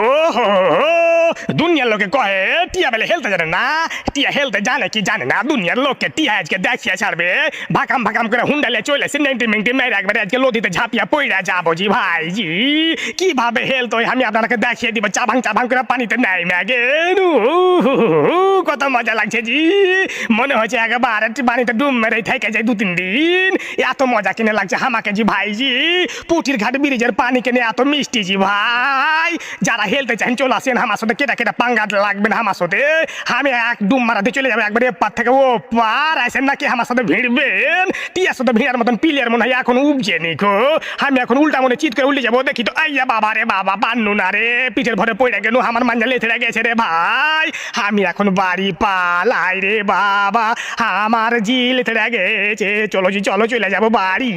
ওহো, দুনিয়ার লোকে কয়ে টিয়া বেলে হেলতে জানে না, টিয়া হেলতে জানে কি জানে না। দুনিয়ার লোককে টিয়া আজকে দেখিয়ে ছাড়বে, ভাকাম ভাকাম করে হুন্ডালে চলেছে নেংটি মেংটি মেরে একবারে আজকে লদিতে ঝাঁপিয়া পইরা যাবো জি ভাইজি। কিভাবে হেলতে হয় আমি আপনাকে দেখিয়ে দিব, চাভাং চাভাং করে পানিতে নেই ম্যাগেন। কত মজা লাগছে জি, মনে হচ্ছে একবার পানিতে ডুব মেরে থেকে যায় 2-3 দিন। এত মজা কিনে লাগছে আমাকে জি ভাইজি। পুটির ঘাট ব্রিজের পানি কিনে এত মিষ্টি জি ভাই। যারা হেলতে চান চলে আসেন আমার সাথে, কেটা কেটা পাঙ্গা লাগবেন আমার সাথে। আমি এক ডুব মারাতে চলে যাবো একবারে এপার থেকে ও পার। আসেন নাকি আমার সাথে ভিড়বেন? টিয়ার সাথে ভিড়ার মতন প্লেয়ার মনে হয় এখন উপজে নিখো। আমি এখন উল্টা মনে চিৎ করে উল্টে যাবো, দেখি তো আইয়া বাবা রে বাবা, পান্নু না রে, পিঠের ভরে পড়ে গেল, আমার মাঞ্জা লেথে গেছে রে ভাই। আমি এখন বাড়ি পালাই রে বাবা, আমার জি লেথে গেছে। চলো জি চলো, চলে যাবো বাড়ি।